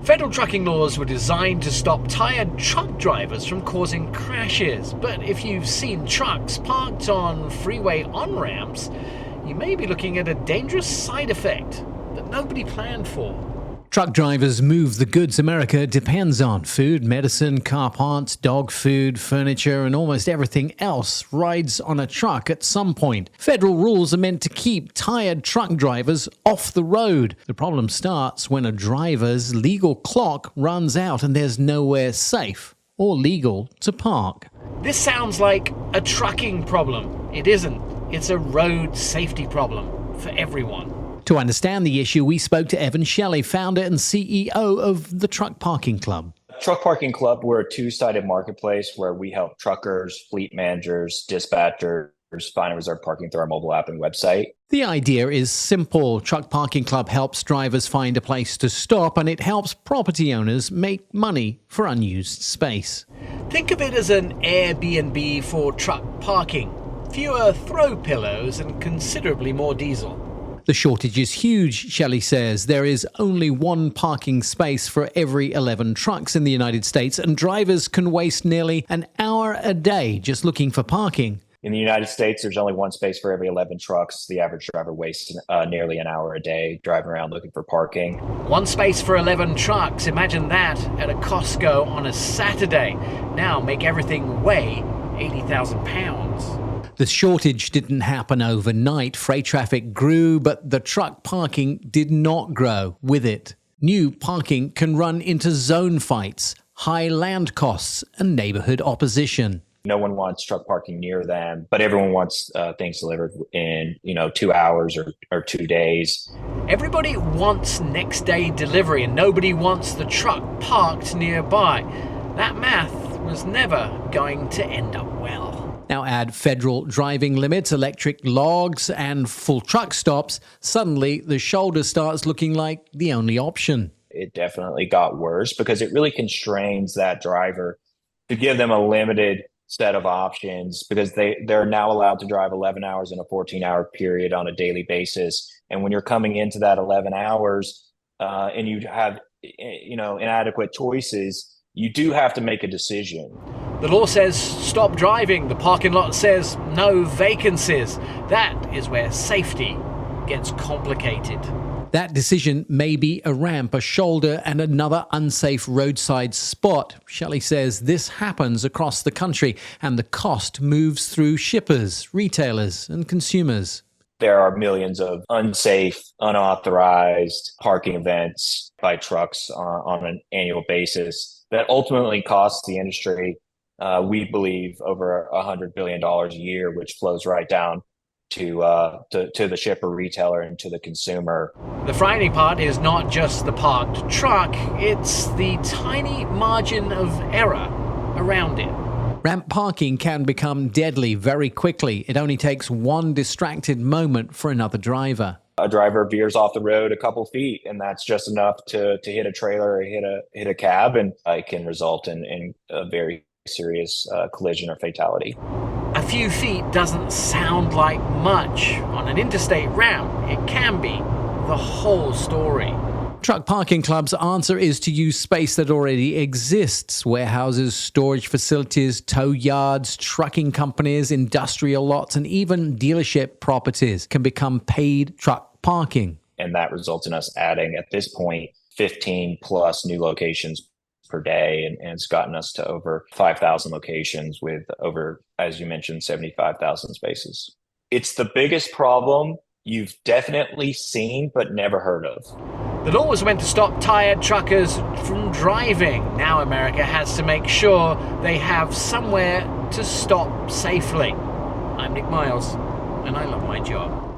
Federal trucking laws were designed to stop tired truck drivers from causing crashes, but if you've seen trucks parked on freeway on-ramps, you may be looking at a dangerous side effect that nobody planned for. Truck drivers move the goods America depends on. Food, medicine, car parts, dog food, furniture, and almost everything else rides on a truck at some point. Federal rules are meant to keep tired truck drivers off the road. The problem starts when a driver's legal clock runs out and there's nowhere safe or legal to park. This sounds like a trucking problem. It isn't. It's a road safety problem for everyone. To understand the issue, we spoke to Evan Shelley, founder and CEO of the Truck Parking Club. Truck Parking Club, we're a two-sided marketplace where we help truckers, fleet managers, dispatchers find and reserve parking through our mobile app and website. The idea is simple. Truck Parking Club helps drivers find a place to stop, and it helps property owners make money for unused space. Think of it as an Airbnb for truck parking. Fewer throw pillows and considerably more diesel. The shortage is huge, Shelley says. There is only one parking space for every 11 trucks in the United States, and drivers can waste nearly an hour a day just looking for parking. In the United States, there's only one space for every 11 trucks. The average driver wastes nearly an hour a day driving around looking for parking. One space for 11 trucks. Imagine that at a Costco on a Saturday. Now make everything weigh 80,000 pounds. The shortage didn't happen overnight. Freight traffic grew, but the truck parking did not grow with it. New parking can run into zone fights, high land costs, and neighborhood opposition. No one wants truck parking near them, but everyone wants things delivered in 2 hours or 2 days. Everybody wants next day delivery, and nobody wants the truck parked nearby. That math was never going to end up well. Now add federal driving limits, electric logs, and full truck stops. Suddenly, the shoulder starts looking like the only option. It definitely got worse because it really constrains that driver to give them a limited set of options, because they're now allowed to drive 11 hours in a 14-hour period on a daily basis. And when you're coming into that 11 hours and you have inadequate choices, you do have to make a decision. The law says stop driving. The parking lot says no vacancies. That is where safety gets complicated. That decision may be a ramp, a shoulder, and another unsafe roadside spot. Shelley says this happens across the country, and the cost moves through shippers, retailers, and consumers. There are millions of unsafe, unauthorized parking events by trucks on an annual basis that ultimately cost the industry, we believe, over $100 billion a year, which flows right down to the shipper, retailer, and to the consumer. The frightening part is not just the parked truck, it's the tiny margin of error around it. Ramp parking can become deadly very quickly. It only takes one distracted moment for another driver. A driver veers off the road a couple feet, and that's just enough to hit a trailer or hit a cab, and it can result in a very serious collision or fatality. A few feet doesn't sound like much. On an interstate ramp, it can be the whole story. Truck Parking Club's answer is to use space that already exists. Warehouses, storage facilities, tow yards, trucking companies, industrial lots, and even dealership properties can become paid truck parking. And that results in us adding, at this point, 15 plus new locations per day, and it's gotten us to over 5,000 locations with over, as you mentioned, 75,000 spaces. It's the biggest problem you've definitely seen but never heard of. The law was meant to stop tired truckers from driving. Now America has to make sure they have somewhere to stop safely. I'm Nik Miles, and I love my job.